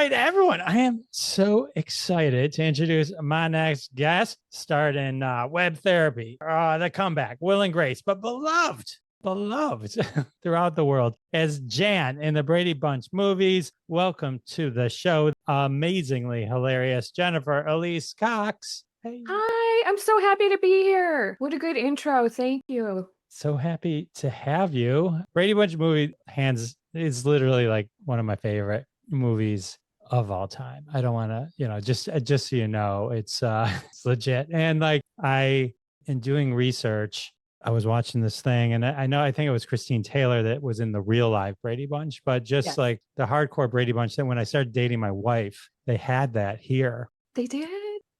right, everyone. I am so excited to introduce my next guest, starred in Web Therapy, The Comeback, Will and Grace, but beloved throughout the world as Jan in the Brady Bunch movies. Welcome to the show, amazingly hilarious Jennifer Elise Cox. Hey. Hi, I'm so happy to be here. What a good intro. Thank you. So happy to have you. Brady Bunch movie is literally like one of my favorite movies of all time. I don't want to, just so you know, it's legit. And like in doing research, I was watching this thing, and I think it was Christine Taylor that was in the real live Brady Bunch, but just like the hardcore Brady Bunch, that when I started dating my wife, they had that here. They did?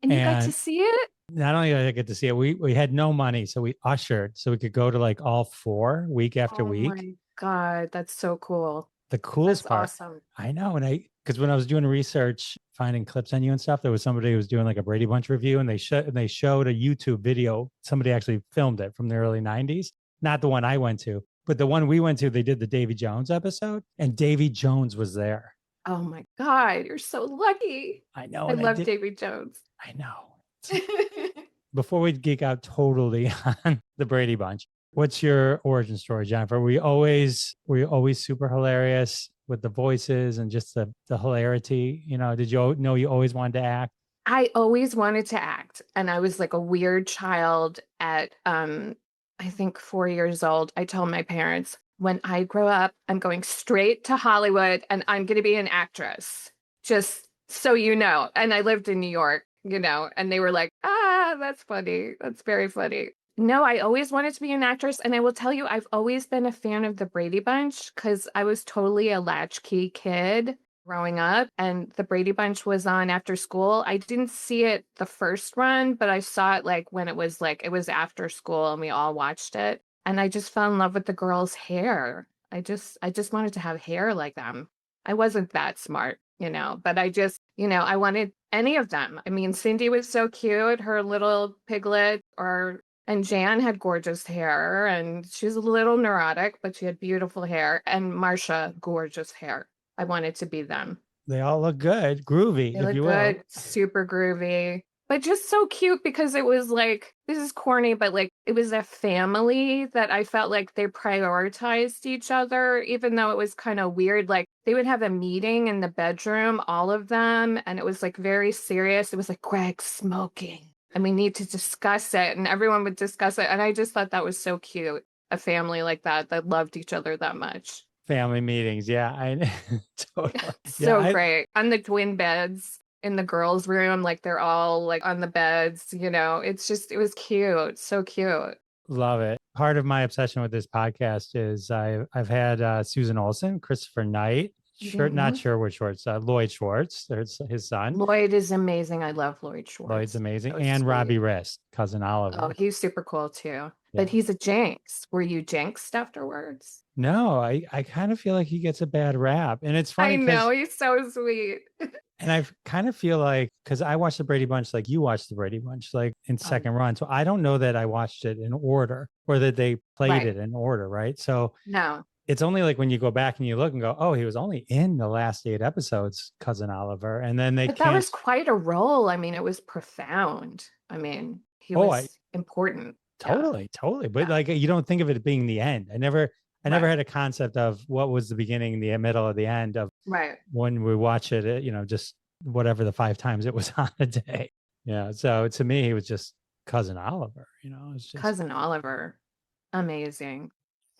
And you got to see it? Not only did I get to see it, we had no money, so we ushered so we could go to like all four week after week. Oh my God, that's so cool. The coolest part. Awesome. I know. And because when I was doing research, finding clips on you and stuff, there was somebody who was doing like a Brady Bunch review, and they showed a YouTube video. Somebody actually filmed it from the early 90s. Not the one I went to, but the one we went to, they did the Davy Jones episode, and Davy Jones was there. Oh my God, you're so lucky. I know. I love Davy Jones. I know. Before we geek out totally on the Brady Bunch, what's your origin story, Jennifer? Were you always super hilarious with the voices and just the hilarity? Did you know you always wanted to act? I always wanted to act. And I was like a weird child at, I think 4 years old. I told my parents, when I grow up, I'm going straight to Hollywood and I'm going to be an actress. Just so you know. And I lived in New York, and they were like, that's funny. That's very funny. No, I always wanted to be an actress. And I will tell you, I've always been a fan of the Brady Bunch because I was totally a latchkey kid growing up. And the Brady Bunch was on after school. I didn't see it the first run, but I saw it like when it was after school and we all watched it. And I just fell in love with the girls' hair. I just wanted to have hair like them. I wasn't that smart, but I just, I wanted any of them. I mean, Cindy was so cute, her little piglet, and Jan had gorgeous hair, and she's a little neurotic, but she had beautiful hair. And Marcia, gorgeous hair. I wanted to be them. They all look good, groovy, if you will. Super groovy. But just so cute because it was like, this is corny, but like it was a family that I felt like they prioritized each other, even though it was kind of weird. Like they would have a meeting in the bedroom, all of them, and it was like very serious. It was like, Greg's smoking and we need to discuss it, and everyone would discuss it. And I just thought that was so cute. A family like that loved each other that much. Family meetings. Yeah. Totally. So great. On the twin beds. In the girls' room, like they're all like on the beds, it was cute. So cute. Love it. Part of my obsession with this podcast is I've had Susan Olsen, Christopher Knight, not sure which Schwartz, Lloyd Schwartz, there's his son. Lloyd is amazing. I love Lloyd Schwartz. Lloyd's amazing. And sweet. Robbie Rist, cousin Oliver. Oh, he's super cool too. Yeah. But he's a Jinx. Were you jinxed afterwards? No, I kind of feel like he gets a bad rap. And it's funny. I know, he's so sweet. And I kind of feel like, because I watched the Brady Bunch like you watched the Brady Bunch, like in second run. So I don't know that I watched it in order or that they played it in order, right? So no. It's only like when you go back and you look and go, oh, he was only in the last 8 episodes, cousin Oliver. And then But that was quite a role. I mean, it was profound. I mean, he was important. Totally. But like, you don't think of it being the end. I never had a concept of what was the beginning, the middle, or the end of when we watch it, just whatever the 5 times it was on a day. Yeah. So to me, he was just cousin Oliver, it's just cousin Oliver. Amazing.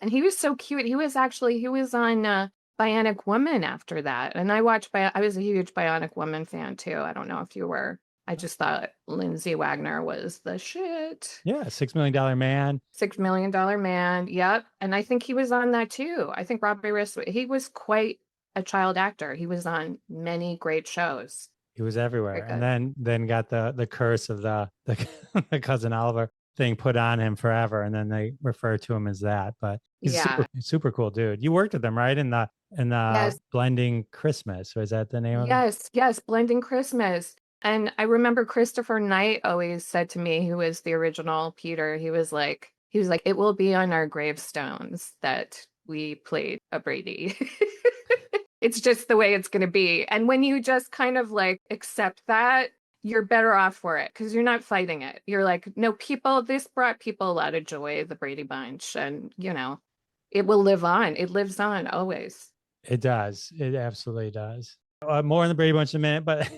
And he was so cute. He was on Bionic Woman after that. And I was a huge Bionic Woman fan too. I don't know if you were. I just thought Lindsay Wagner was the shit. Yeah, $6 Million Man. $6 Million Man, yep. And I think he was on that too. I think Robbie Rist, he was quite a child actor. He was on many great shows. He was everywhere. And then got the curse of the cousin Oliver thing put on him forever. And then they refer to him as that. But he's super cool dude. You worked with him, right? In the Blending Christmas. Was that the name of it? Yes, Blending Christmas. And I remember Christopher Knight always said to me, who was the original Peter, he was like, it will be on our gravestones that we played a Brady. It's just the way it's going to be. And when you just kind of like accept that, you're better off for it because you're not fighting it. You're like, no, this brought people a lot of joy, the Brady Bunch. And, it will live on. It lives on always. It does. It absolutely does. More on the Brady Bunch in a minute, but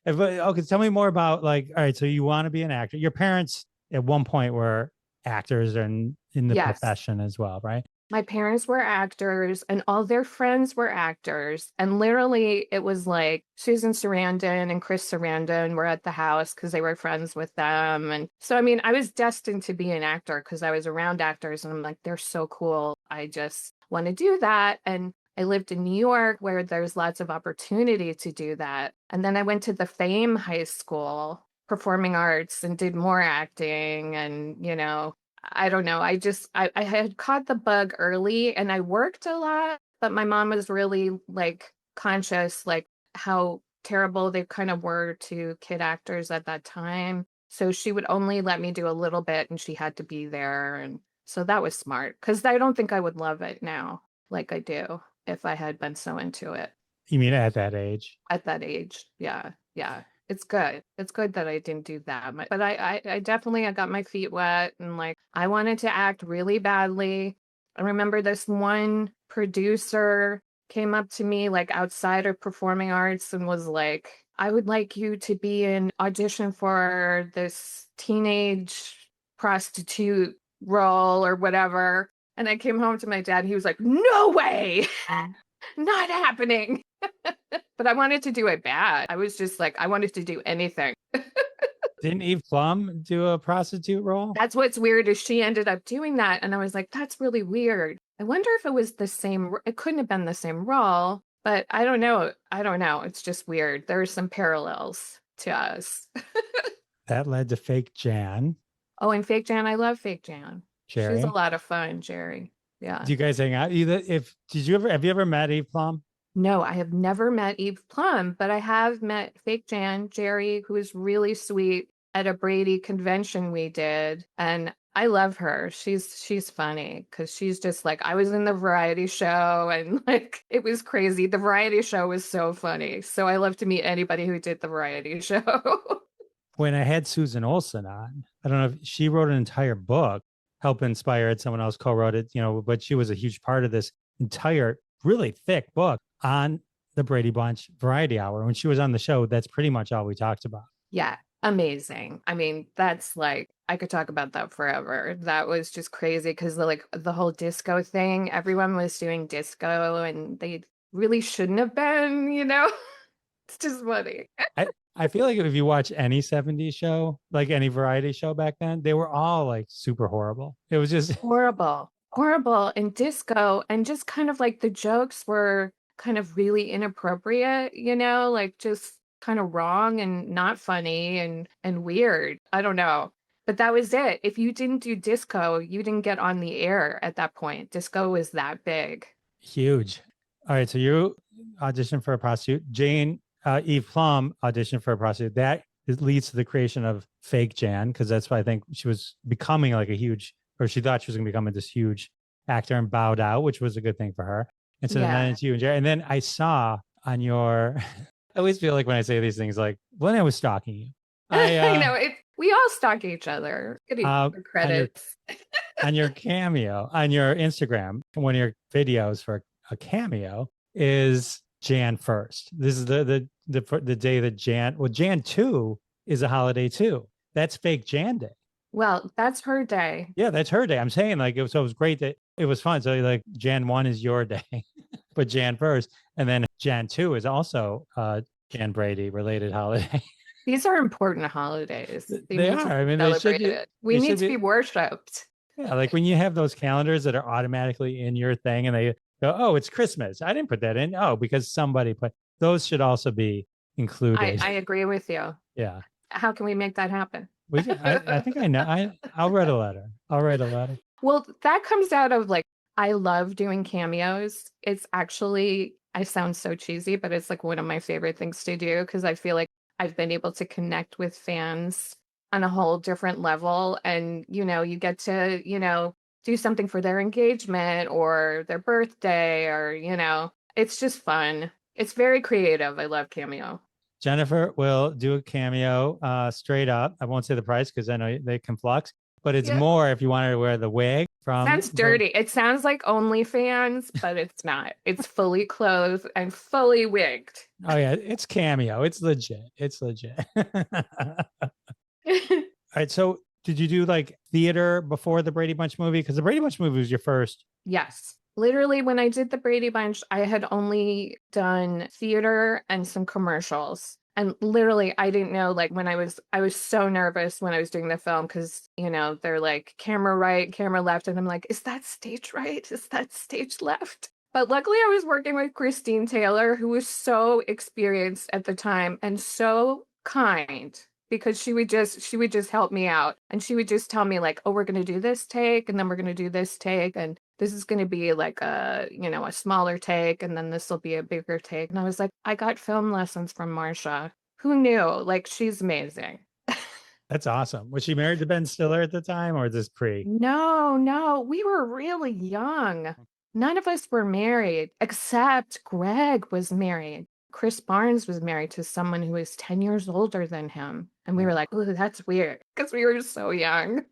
okay, tell me more about like, all right, so you want to be an actor. Your parents at one point were actors and in the Yes. profession as well, right? My parents were actors and all their friends were actors. And literally it was like Susan Sarandon and Chris Sarandon were at the house because they were friends with them. And so, I mean, I was destined to be an actor because I was around actors and I'm like, they're so cool. I just want to do that. And I lived in New York where there's lots of opportunity to do that. And then I went to the Fame High School, performing arts, and did more acting. And, I don't know. I had caught the bug early and I worked a lot, but my mom was really like conscious, like how terrible they kind of were to kid actors at that time. So she would only let me do a little bit and she had to be there. And so that was smart because I don't think I would love it now like I do if I had been so into it. You mean at that age? At that age. Yeah. Yeah. It's good. It's good that I didn't do that. But I definitely, I got my feet wet and like, I wanted to act really badly. I remember this one producer came up to me like outside of performing arts and was like, I would like you to be in audition for this teenage prostitute role or whatever. And I came home to my dad and he was like, no way, not happening. But I wanted to do it bad. I was just like, I wanted to do anything. Didn't Eve Plum do a prostitute role? That's what's weird is she ended up doing that. And I was like, that's really weird. I wonder if it was the same. It couldn't have been the same role, but I don't know. It's just weird. There are some parallels to us. That led to Fake Jan. Oh, and Fake Jan. I love Fake Jan. Jerry. She's a lot of fun, Jerry. Yeah. Do you guys hang out? Have you ever met Eve Plum? No, I have never met Eve Plum, but I have met Fake Jan, Jerry, who is really sweet at a Brady convention we did. And I love her. She's funny because she's just like, I was in the variety show and like, it was crazy. The variety show was so funny. So I love to meet anybody who did the variety show. When I had Susan Olsen on, I don't know if she wrote an entire book, Help Inspire It. Someone else co-wrote it, but she was a huge part of this entire really thick book on the Brady Bunch Variety Hour. When she was on the show, that's pretty much all we talked about. Yeah, amazing. I mean, that's like, I could talk about that forever. That was just crazy because the whole disco thing, everyone was doing disco and they really shouldn't have been, It's just funny. I feel like if you watch any 70s show, like any variety show back then, they were all like super horrible. It was just horrible and disco. And just kind of like the jokes were kind of really inappropriate, like just kind of wrong and not funny and weird. I don't know. But that was it. If you didn't do disco, you didn't get on the air at that point. Disco was that big. Huge. All right. So you auditioned for a prostitute. Eve Plum auditioned for a prostitute. That leads to the creation of Fake Jan, because that's why I think she was becoming like she thought she was going to become this huge actor and bowed out, which was a good thing for her. And so then it's you and Jerry. And then I saw on your, I always feel like when I say these things, like when I was stalking you. I know, we all stalk each other. Get credits. On your Cameo, on your Instagram, one of your videos for a Cameo is Jan 1st. This is the day that Jan 2 is a holiday too. That's Fake Jan Day. Well, that's her day. Yeah, that's her day. I'm saying like it was great that it was fun. So like Jan 1 is your day, but Jan 1st, and then Jan 2 is also Jan Brady related holiday. These are important holidays. They are. I mean, we need to be worshipped. Yeah, like when you have those calendars that are automatically in your thing and they go, oh, it's Christmas. I didn't put that in. Oh, because somebody put those should also be included. I agree with you. Yeah. How can we make that happen? I think I know. I'll write a letter. Well, that comes out of like, I love doing cameos. It's actually, I sound so cheesy, but it's like one of my favorite things to do because I feel like I've been able to connect with fans on a whole different level. And, you get to, do something for their engagement or their birthday or, it's just fun. It's very creative. I love Cameo. Jennifer will do a cameo straight up. I won't say the price because I know they can flux, but it's Yeah. more if you wanted to wear the wig from. Sounds dirty. It sounds like OnlyFans, but it's not. It's fully clothed and fully wigged. Oh yeah, it's Cameo. It's legit. It's legit. All right. So did you do like theater before the Brady Bunch movie? Because the Brady Bunch movie was your first. Yes. Literally, when I did the Brady Bunch, I had only done theater and some commercials. And literally, I didn't know, like, when I was so nervous when I was doing the film because, you know, they're like camera right, camera left. And I'm like, is that stage right? Is that stage left? But luckily, I was working with Christine Taylor, who was so experienced at the time and so kind because she would just help me out. And she would just tell me like, oh, we're going to do this take and then we're going to do this take. And this is going to be like a, you know, a smaller take. And then this will be a bigger take. And I was like, I got film lessons from Marcia. Who knew? Like, she's amazing. That's awesome. Was she married to Ben Stiller at the time or is this pre? No, we were really young. None of us were married, except Greg was married. Chris Barnes was married to someone who was 10 years older than him. And we were like, oh, that's weird because we were so young.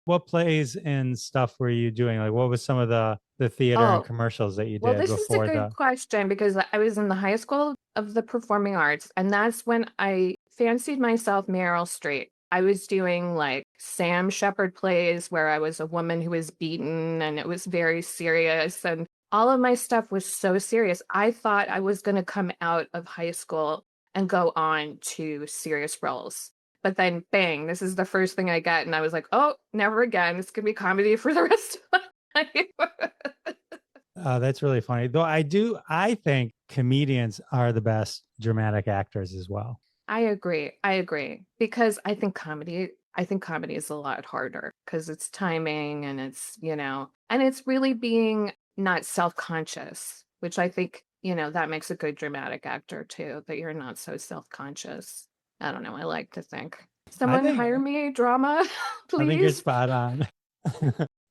What plays and stuff were you doing? Like, what was some of the theater and commercials that you did this before is a good question because I was in the High School of the Performing Arts, and that's when I fancied myself Meryl Streep. I was doing like Sam Shepard plays where I was a woman who was beaten, and it was very serious, and all of my stuff was so serious. I thought I was going to come out of high school and go on to serious roles. But then, bang, this is the first thing I get. And I was like, oh, never again. It's going to be comedy for the rest of my life. That's really funny. Though I think comedians are the best dramatic actors as well. I agree. Because I think comedy is a lot harder because it's timing and it's, you know, and it's really being not self-conscious, which I think, you know, that makes a good dramatic actor too, that you're not so self-conscious. I don't know. I like to think. Someone hire me, drama, please. I think you're spot on.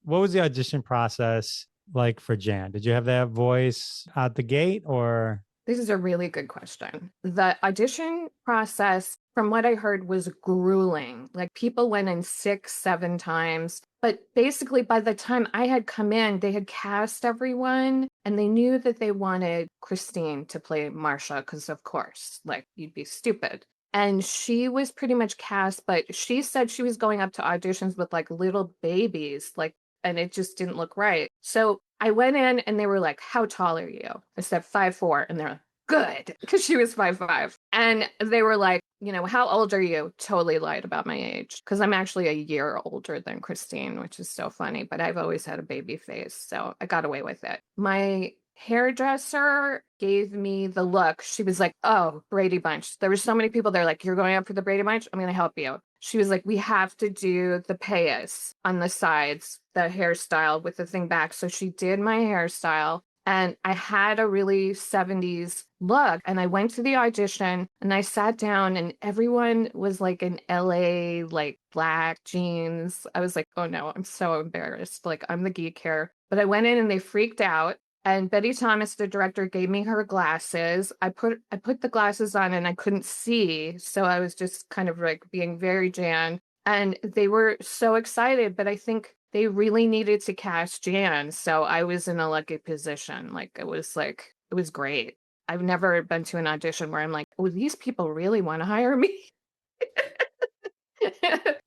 What was the audition process like for Jan? Did you have that voice out the gate or? This is a really good question. The audition process, from what I heard, was grueling. Like people went in 6, 7 times. But basically, by the time I had come in, they had cast everyone and they knew that they wanted Christine to play Marcia because, of course, like you'd be stupid. And she was pretty much cast, but she said she was going up to auditions with like little babies, like, and it just didn't look right. So I went in and they were like, how tall are you? I said 5'4", and they're like, good, because she was 5'5". And they were like, you know, how old are you? Totally lied about my age because I'm actually a year older than Christine, which is so funny, but I've always had a baby face, so I got away with it. My hairdresser gave me the look. She was like, oh, Brady Bunch. There were so many people there like, you're going up for the Brady Bunch? I'm going to help you. She was like, we have to do the payas on the sides, the hairstyle with the thing back. So she did my hairstyle. And I had a really 70s look. And I went to the audition and I sat down and everyone was like in LA, like black jeans. I was like, oh no, I'm so embarrassed. Like I'm the geek here. But I went in and they freaked out. And Betty Thomas, the director, gave me her glasses. I put the glasses on and I couldn't see. So I was just kind of like being very Jan. And they were so excited, but I think they really needed to cast Jan. So I was in a lucky position. Like it was great. I've never been to an audition where I'm like, oh, these people really want to hire me.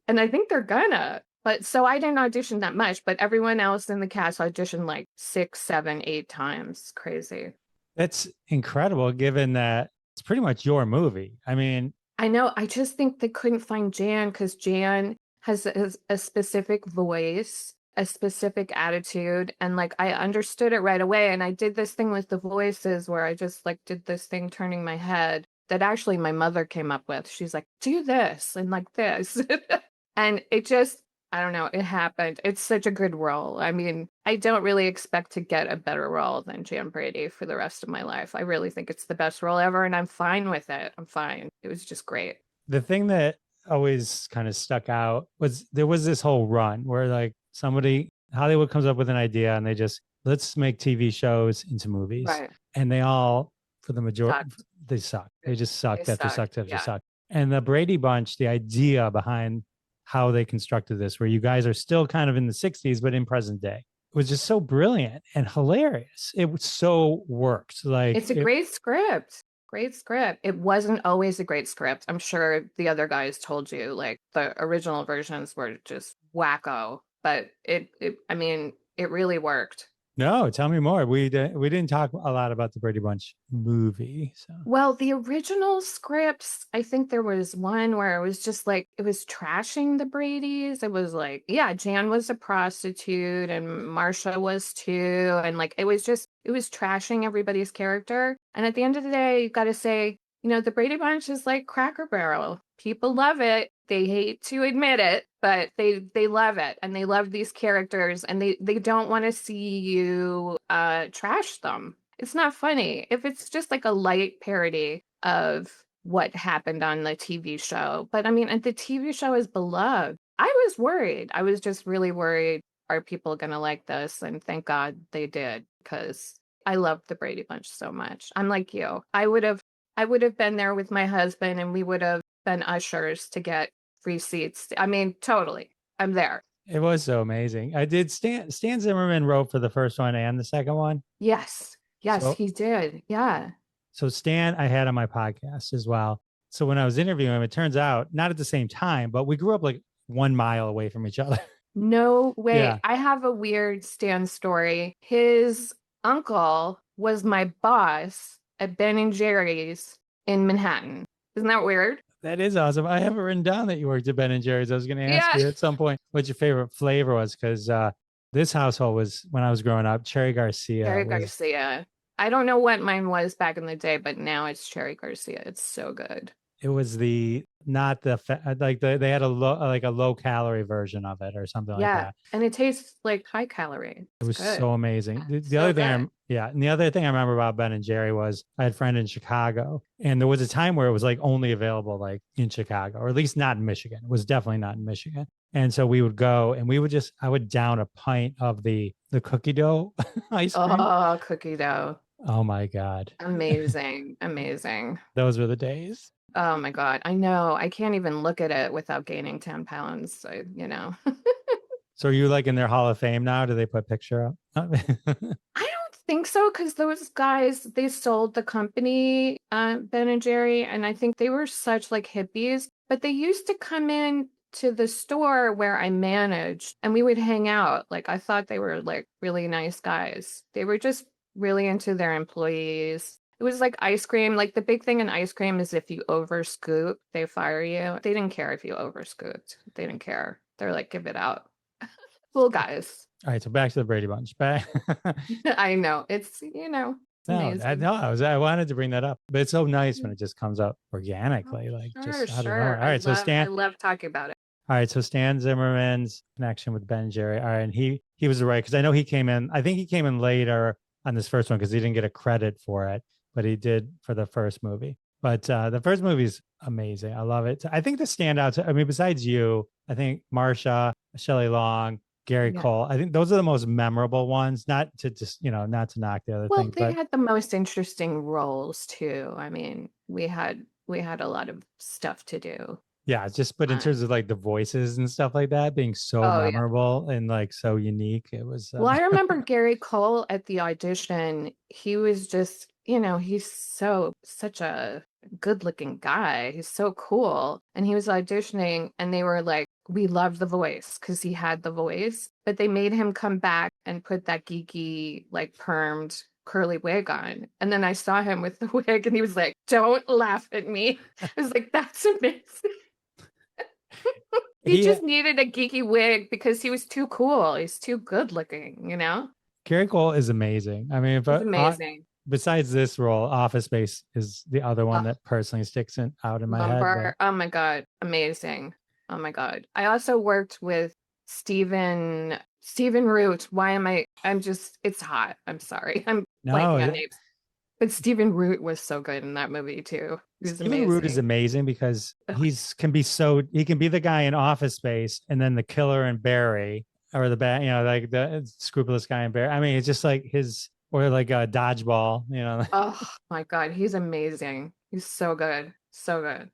And I think they're gonna. But so I didn't audition that much, but everyone else in the cast auditioned like 6, 7, 8 times. Crazy. That's incredible given that it's pretty much your movie. I mean, I know. I just think they couldn't find Jan because Jan has a specific voice, a specific attitude. And like I understood it right away. And I did this thing with the voices where I just like did this thing turning my head that actually my mother came up with. She's like, do this and like this. And it just, I don't know, it happened. It's such a good role. I mean, I don't really expect to get a better role than Jan Brady for the rest of my life. I really think it's the best role ever, and I'm fine with it. I'm fine. It was just great. The thing that always kind of stuck out was there was this whole run where like Hollywood comes up with an idea and they just let's make TV shows into movies. Right. And they all, for the majority, Sucked. they suck. They just sucked They after sucked. sucked after Yeah. sucked. And the Brady Bunch, the idea behind how they constructed this, where you guys are still kind of in the 60s, but in present day, was just so brilliant and hilarious. It was so worked. Like It's a great script. Great script. It wasn't always a great script. I'm sure the other guys told you, like the original versions were just wacko, but I mean, it really worked. No, tell me more. We didn't talk a lot about the Brady Bunch movie. So. Well, the original scripts, I think there was one where it was just like it was trashing the Bradys. It was like, yeah, Jan was a prostitute and Marcia was too. And like it was trashing everybody's character. And at the end of the day, you gotta say, the Brady Bunch is like Cracker Barrel. People love it. They hate to admit it, but they love it, and they love these characters, and they don't want to see you trash them. It's not funny if it's just like a light parody of what happened on the TV show. But I mean, and the TV show is beloved. I was worried. I was just really worried. Are people going to like this? And thank God they did, because I loved the Brady Bunch so much. I'm like you. I would have been there with my husband, and we would have been ushers to get free seats. I mean, totally. I'm there. It was so amazing. I did. Stan Zimmerman wrote for the first one and the second one. Yes, he did. Yeah. So Stan, I had on my podcast as well. So when I was interviewing him, it turns out not at the same time, but we grew up like 1 mile away from each other. No way. Yeah. I have a weird Stan story. His uncle was my boss at Ben and Jerry's in Manhattan. Isn't that weird? That is awesome. I haven't written down that you worked at Ben and Jerry's. I was going to ask you at some point what your favorite flavor was, because this household was, when I was growing up, Cherry Garcia. Garcia. I don't know what mine was back in the day, but now it's Cherry Garcia. It's so good. It was they had a low calorie version of it or something like that. And it tastes like high calorie. It was good. so amazing. The So other good. thing, and the other thing I remember about Ben and Jerry was I had a friend in Chicago, and there was a time where it was like only available like in Chicago, or at least not in Michigan. It was definitely not in Michigan. And so we would go, and I would down a pint of the cookie dough ice cream. Oh, cookie dough. Oh my God. Amazing. Amazing. Those were the days. Oh my God. I know. I can't even look at it without gaining 10 pounds. So, So are you like in their Hall of Fame now? Do they put a picture up? I don't think so, because those guys, they sold the company, Ben and Jerry, and I think they were such like hippies, but they used to come in to the store where I managed, and we would hang out. Like, I thought they were like really nice guys. They were just really into their employees. It was like ice cream. Like the big thing in ice cream is if you overscoop, they fire you. They didn't care if you overscooped. They didn't care. They're like, give it out. Cool guys. All right, so back to the Brady Bunch. Back. I know. It's, I wanted to bring that up, but it's so nice when it just comes up organically. Sure. All right, so Stan. I love talking about it. All right, so Stan Zimmerman's connection with Ben and Jerry. All right, and he was right, because I know he came in. I think he came in later on this first one because he didn't get a credit for it, but he did for the first movie. But the first movie is amazing. I love it. I think the standouts, I mean, besides you, I think Marcia, Shelley Long, Gary Cole, I think those are the most memorable ones, not to knock the other things. Well, they had the most interesting roles too. I mean, we had a lot of stuff to do. Yeah, but in terms of like the voices and stuff like that being so memorable and like so unique, it was. Well, I remember Gary Cole at the audition. He was just, he's such a good-looking guy. He's so cool, and he was auditioning, and they were like, "We love the voice," because he had the voice, but they made him come back and put that geeky, like permed curly wig on. And then I saw him with the wig, and he was like, "Don't laugh at me." I was like, "That's amazing." He just needed a geeky wig because he was too cool. He's too good looking, Gary Cole is amazing. I mean, but amazing. Besides this role, Office Space is the other one that personally sticks out in my head. But... Oh my God, amazing. Oh my God. I also worked with Stephen Root. It's hot. I'm sorry. I'm blanking on names. But Stephen Root was so good in that movie too. Stephen Root is amazing because he can be the guy in Office Space and then the killer in Barry. or the bad, like the scrupulous guy in Bear. I mean, it's just like or like a dodgeball, Oh my God, he's amazing. He's so good. So good.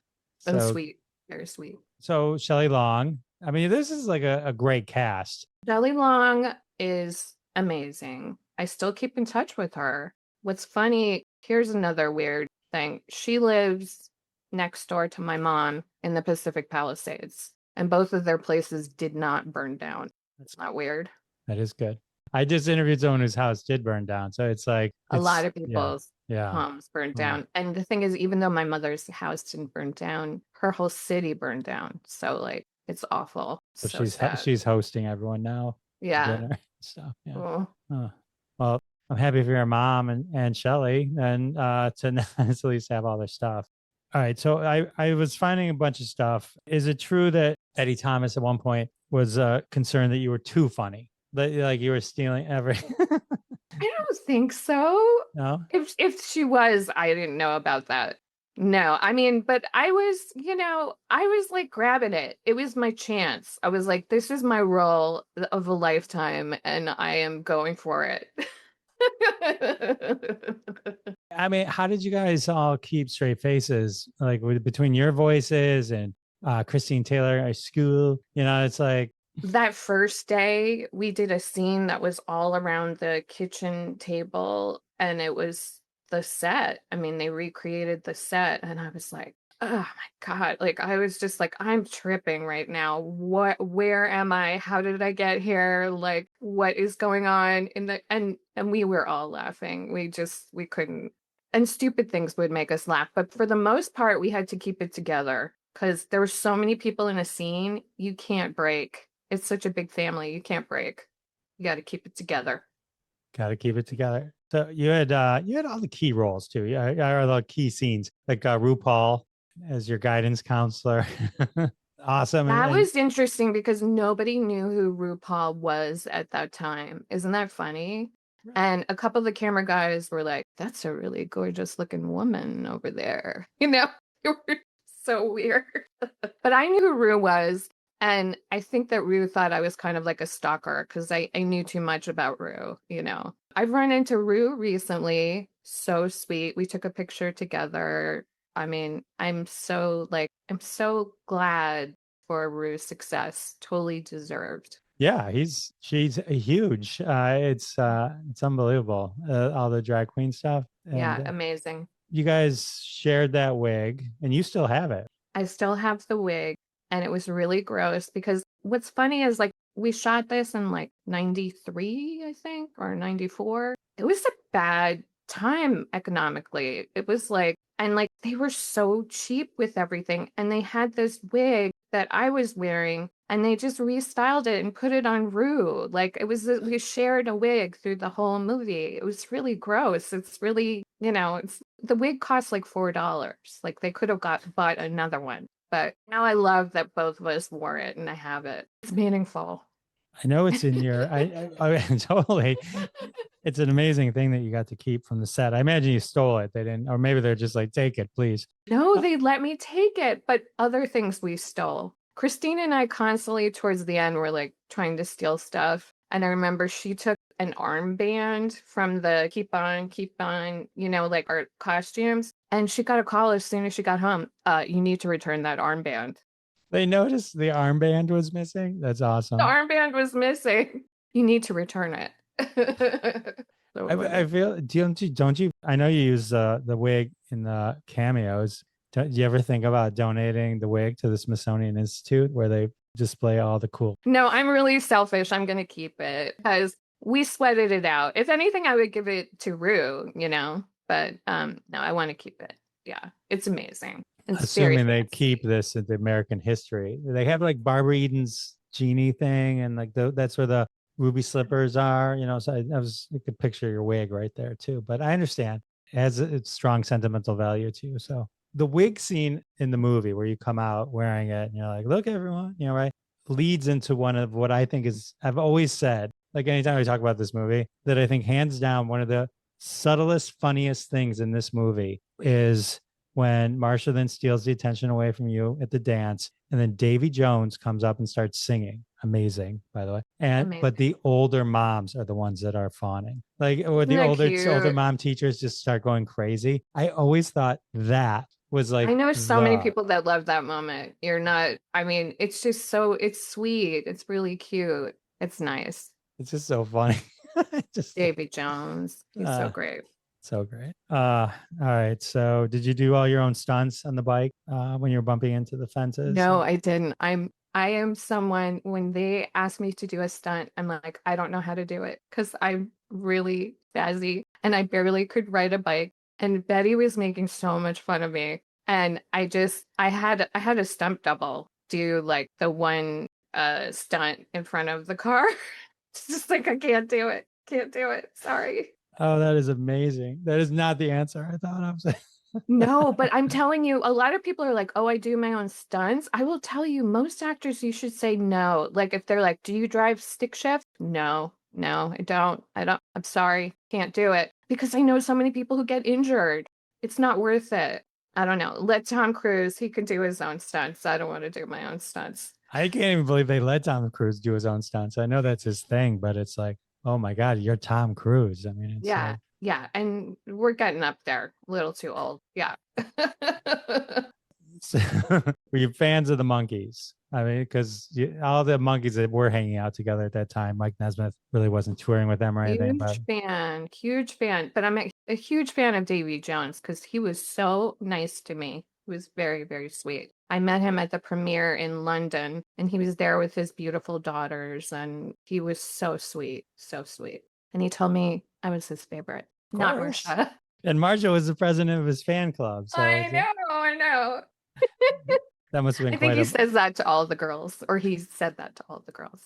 And So, sweet. Very sweet. so Shelley Long. I mean, this is like a great cast. Shelley Long is amazing. I still keep in touch with her. What's funny, here's another weird thing. She lives next door to my mom in the Pacific Palisades, and both of their places did not burn down. It's not weird. That is good. I just interviewed someone whose house did burn down. So it's like, A lot of yeah, people's yeah. homes burned down. And the thing is, even though my mother's house didn't burn down, her whole city burned down. So like, it's awful. So So sad. she's hosting everyone now. Yeah. Dinner stuff. Yeah. Oh. Well, I'm happy for your mom and Shelley and to at least have all their stuff. All right. So I was finding a bunch of stuff. Is it true that Eddie Thomas at one point was concerned that you were too funny? That like you were stealing every I don't think so. No? If she was, I didn't know about that. No, I mean, but I was, I was like grabbing it. It was my chance. I was like, this is my role of a lifetime, and I am going for it. I mean, how did you guys all keep straight faces? Like between your voices and Christine Taylor at school, it's like that first day we did a scene that was all around the kitchen table, and it was the set. I mean, they recreated the set, and I was like, oh my God. Like, I was just like, I'm tripping right now. Where am I? How did I get here? Like, what is going on and we were all laughing. We couldn't, and stupid things would make us laugh. But for the most part, we had to keep it together because there were so many people in a scene. You can't break. It's such a big family. You can't break. You got to keep it together. Got to keep it together. So you had all the key roles too. Yeah, or the key scenes like RuPaul as your guidance counselor. Awesome. That was interesting because nobody knew who RuPaul was at that time. Isn't that funny? Right. And a couple of the camera guys were like, "That's a really gorgeous looking woman over there." It were so weird. But I knew who Ru was. And I think that Ru thought I was kind of like a stalker because I knew too much about Ru, I've run into Ru recently. So sweet. We took a picture together. I mean, I'm so glad for Ru's success. Totally deserved. Yeah, she's huge. It's unbelievable. All the drag queen stuff. And, yeah, amazing. You guys shared that wig and you still have it. I still have the wig. And it was really gross because what's funny is like we shot this in like 93, I think, or 94. It was a bad time economically. It was like, and like they were so cheap with everything. And they had this wig that I was wearing and they just restyled it and put it on Ru. Like we shared a wig through the whole movie. It was really gross. It's really, the wig cost like $4. Like they could have bought another one. But now I love that both of us wore it and I have it. It's meaningful. I know it's in your, I totally, it's an amazing thing that you got to keep from the set. I imagine you stole it. They didn't, or maybe they're just like, take it, please. No, they let me take it, but other things we stole. Christine and I constantly towards the end were like trying to steal stuff. And I remember she took an armband from the keep on, like our costumes. And she got a call as soon as she got home. You need to return that armband. They noticed the armband was missing. That's awesome. The armband was missing. You need to return it. So I feel, don't you, I know you use the wig in the cameos. Do you ever think about donating the wig to the Smithsonian Institute where they display all the cool? No, I'm really selfish. I'm going to keep it because we sweated it out. If anything, I would give it to Ru, but no, I want to keep it. Yeah, it's amazing. It's assuming they keep this in the American history. They have like Barbara Eden's genie thing and like that's where the ruby slippers are, so I could picture your wig right there too. But I understand it has a strong sentimental value to you. So the wig scene in the movie where you come out wearing it and you're like, look, everyone, right, leads into one of what I think is, I've always said, like anytime we talk about this movie, that I think hands down one of the subtlest, funniest things in this movie is when Marcia then steals the attention away from you at the dance, and then Davy Jones comes up and starts singing. amazing, by the way. And Amazing. but the older moms are the ones that are fawning. Like, or Isn't the that older cute? mom teachers just start going crazy. I always thought that was I like know so many people that love that moment. You're not, I mean, it's just so, it's sweet. It's really cute. It's nice. it's just so funny. Just Davy Jones. He's so uh great. so great. All right. So did you do all your own stunts on the bike when you were bumping into the fences? No, I didn't. I am someone when they ask me to do a stunt, I'm like, I don't know how to do it because I'm really fazzy and I barely could ride a bike. And Betty was making so much fun of me. And I had a stunt double do like the one stunt in front of the car. It's just like I can't do it. Can't do it. Sorry. Oh, that is amazing. That is not the answer I thought I was saying. No, but I'm telling you, a lot of people are like, oh, I do my own stunts. I will tell you, most actors, you should say no. Like, if they're like, do you drive stick shift? No, no, I don't. I'm sorry, can't do it. Because I know so many people who get injured. It's not worth it. I don't know. Let Tom Cruise, he can do his own stunts. I don't want to do my own stunts. I can't even believe they let Tom Cruise do his own stunts. I know that's his thing, but it's like, oh my God, you're Tom Cruise. I mean, it's Yeah, like, yeah. And we're getting up there, a little too old. Yeah. were you fans of the Monkees? I mean, because all the Monkees that were hanging out together at that time, Mike Nesmith really wasn't touring with them or anything, but Huge fan. But I'm a huge fan of Davy Jones because he was so nice to me. He was very, very sweet. I met him at the premiere in London and he was there with his beautiful daughters and he was so sweet, so sweet. And he told me I was his favorite, of not course. Marcia. And Marcia was the president of his fan club. So I know. that must have been I think quite he a. says that to all the girls, or he said that to all the girls.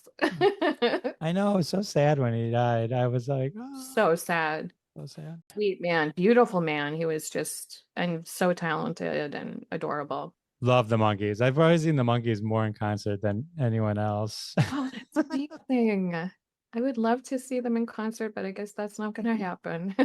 I know. It was so sad when he died. I was like, oh, So sad. so sad. Sweet man, beautiful man. He was just and so talented and adorable. Love the Monkees. I've always seen the Monkees more in concert than anyone else. Oh, that's amazing. I would love to see them in concert, but I guess that's not going to happen.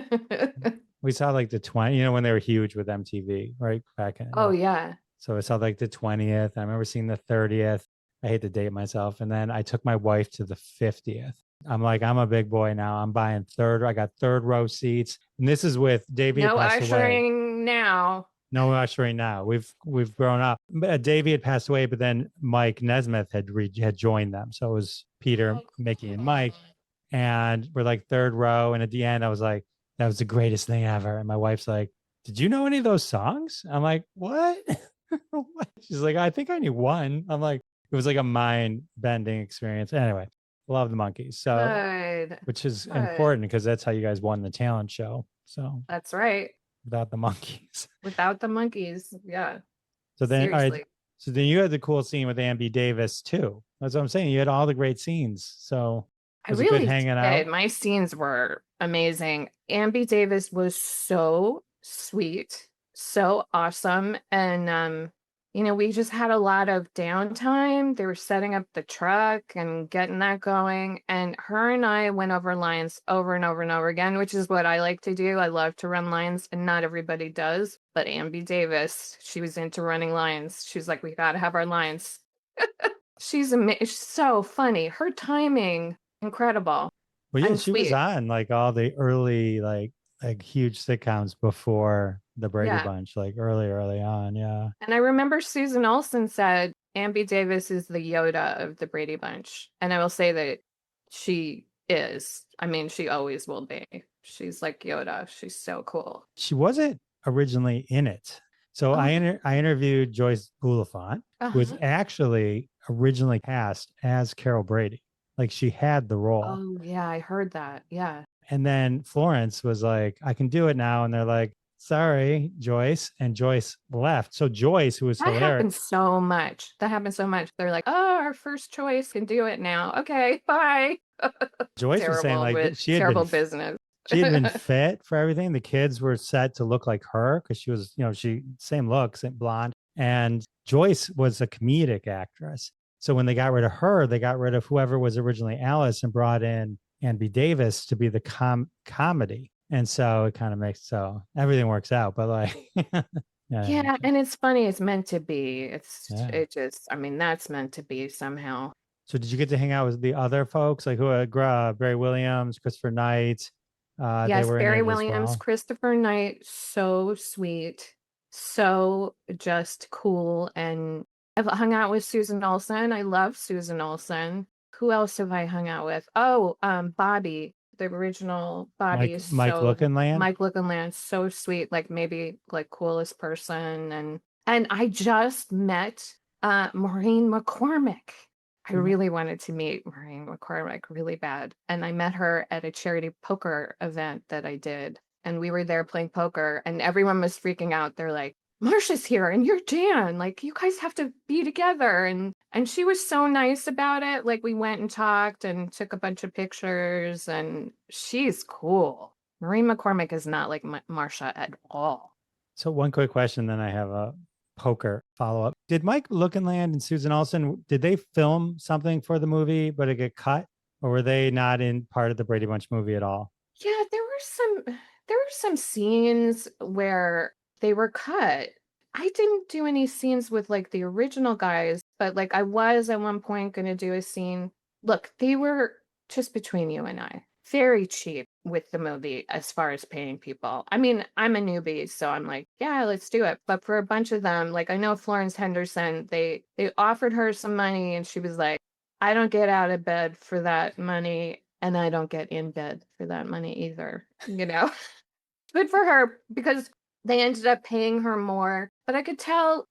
We saw like the 20, when they were huge with MTV, right? Back in, Oh, yeah. so I saw like the 20th. I remember seeing the 30th. I hate to date myself. And then I took my wife to the 50th. I'm like, I'm a big boy now. I'm buying third. I got third row seats. And this is with Davey had No passed away. ushering now. No ushering now. We've grown up. Davey had passed away, but then Mike Nesmith had joined them. So it was Peter, Mickey, and Mike. And we're like third row. And at the end, I was like, that was the greatest thing ever. And my wife's like, did you know any of those songs? I'm like, what? She's like, I think I knew one. I'm like, it was like a mind bending experience. Anyway, love the Monkees. So, Good. which is Good. important because that's how you guys won the talent show. So, That's right. without the Monkees. Without the Monkees. Yeah. So then, all Seriously. right. So then you had the cool scene with Ambi Davis too. That's what I'm saying. You had all the great scenes. So, I was it good really hanging did. out? My scenes were amazing. Ambi Davis was so sweet, so awesome. And we just had a lot of downtime. They were setting up the truck and getting that going. And her and I went over lines over and over and over again, which is what I like to do. I love to run lines, and not everybody does. But Ambi Davis, she was into running lines. She was like, we got to have our lines. She's so funny. Her timing, incredible. Well, yeah, And she was sweet. on like all the early like huge sitcoms before the Brady Yeah. Bunch, like early on. Yeah. And I remember Susan Olsen said Ambi Davis is the Yoda of the Brady Bunch. And I will say that she is. I mean, she always will be. She's like Yoda. She's so cool. She wasn't originally in it. So I interviewed Joyce Bulifant, who was actually originally cast as Carol Brady. Like she had the role. Oh, yeah, I heard that. Yeah. And then Florence was like, I can do it now. And they're like, sorry, Joyce. And Joyce left. So Joyce, who was That hilarious. happens so much. That happens so much. They're like, oh, our first choice can do it now. Okay, bye. Joyce was saying like she had terrible been business. she had been fit for everything. The kids were set to look like her because she was, she same look, same blonde. And Joyce was a comedic actress. So when they got rid of her, they got rid of whoever was originally Alice and brought in Ambi Davis to be the comedy. And so it kind of makes so everything works out. But like, yeah, and it's funny. It's meant to be. Yeah. It just. I mean, that's meant to be somehow. So did you get to hang out with the other folks like who Barry Williams, Christopher Knight? They Yes, were in Barry it as Williams, well. Christopher Knight, so sweet, so just cool. And I've hung out with Susan Olsen. I love Susan Olsen. Who else have I hung out with? Oh, Bobby, the original Bobby is Mike so Lookinland. Mike Lookinland, so sweet, like maybe like coolest person. And I just met Maureen McCormick. I really wanted to meet Maureen McCormick really bad. And I met her at a charity poker event that I did. And we were there playing poker, and everyone was freaking out. They're like, Marcia's here and you're Jan. Like, you guys have to be together. And she was so nice about it. Like, we went and talked and took a bunch of pictures, and she's cool. Maureen McCormick is not like Marcia at all. So one quick question, then I have a poker follow up. Did Mike Lookinland and Susan Olsen, did they film something for the movie, but it get cut? Or were they not in part of the Brady Bunch movie at all? Yeah, there were some scenes where they were cut. I didn't do any scenes with like the original guys, but like I was at one point going to do a scene. Look, they were, just between you and I, very cheap with the movie as far as paying people. I mean, I'm a newbie, so I'm like, yeah, let's do it. But for a bunch of them, like I know Florence Henderson, they offered her some money and she was like, I don't get out of bed for that money, and I don't get in bed for that money either, you know? Good for her, because they ended up paying her more. But I could tell,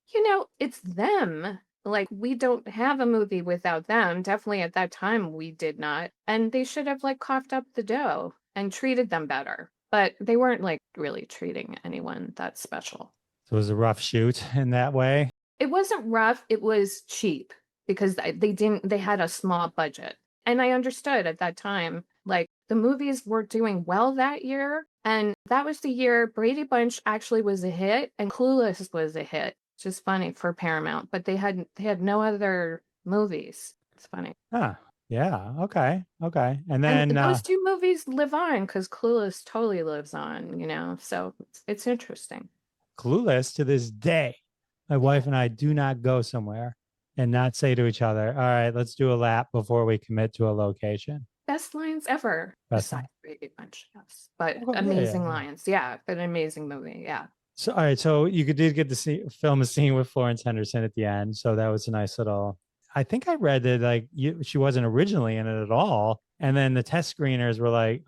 it's them. Like, we don't have a movie without them. Definitely at that time, we did not. And they should have, like, coughed up the dough and treated them better. But they weren't, like, really treating anyone that special. So it was a rough shoot in that way. It wasn't rough, it was cheap, because they had a small budget. And I understood at that time, like, the movies were doing well that year, and that was the year Brady Bunch actually was a hit and Clueless was a hit. Which is funny for Paramount, but they had no other movies. It's funny. Ah, yeah. Okay. Okay. And And then those two movies live on because Clueless totally lives on. So it's interesting. Clueless to this day. My wife and I do not go somewhere and not say to each other, all right, let's do a lap before we commit to a location. Best lines ever, Best besides Brady Bunch, yes. But Oh, amazing lines. Yeah, but an amazing movie. Yeah. So, all right. So you did get to film a scene with Florence Henderson at the end. So that was a nice little. I think I read that like she wasn't originally in it at all, and then the test screeners were like,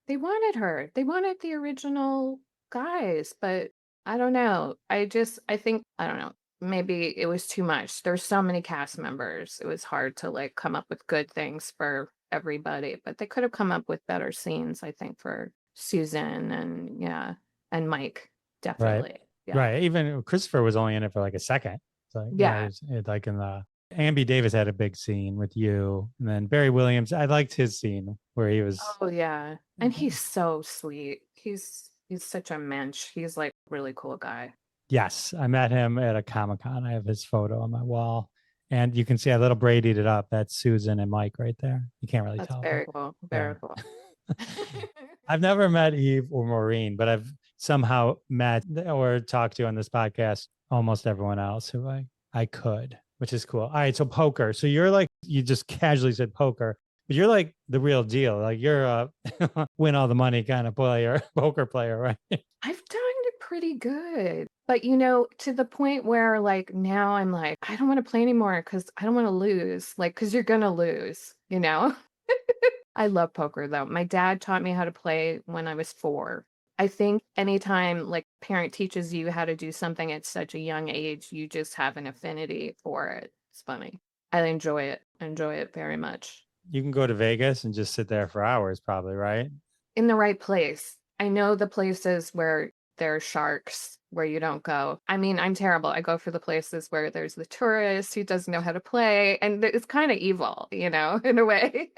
They wanted her. They wanted the original guys, but I don't know. I think, I don't know. Maybe it was too much. There's so many cast members. It was hard to like come up with good things for everybody, but they could have come up with better scenes, I think, for Susan and yeah, and Mike, right, definitely. Yeah. right. Even Christopher was only in it for like a second. So Yeah. like in the Ambi Davis had a big scene with you, and then Barry Williams. I liked his scene where he was. Oh yeah. And he's so sweet. He's such a mensch. He's like really cool guy. Yes, I met him at a Comic-Con. I have his photo on my wall. And you can see I little Brady'd it up. That's Susan and Mike right there. You can't really That's tell. very cool. Very cool. I've never met Eve or Maureen, but I've somehow met or talked to on this podcast almost everyone else who I could, which is cool. All right, so poker. So you're like, you just casually said poker, but you're like the real deal. Like you're a win all the money kind of player, poker player, right? I've done it pretty good. But to the point where like now I'm like, I don't want to play anymore because I don't want to lose. Like, because you're gonna lose. I love poker though. My dad taught me how to play when I was 4. I think anytime like parent teaches you how to do something at such a young age, you just have an affinity for it. It's funny. I enjoy it. Enjoy it very much. You can go to Vegas and just sit there for hours, probably, right? In the right place. I know the places where there are sharks where you don't go. I mean, I'm terrible. I go for the places where there's the tourist who doesn't know how to play, and it's kind of evil, in a way.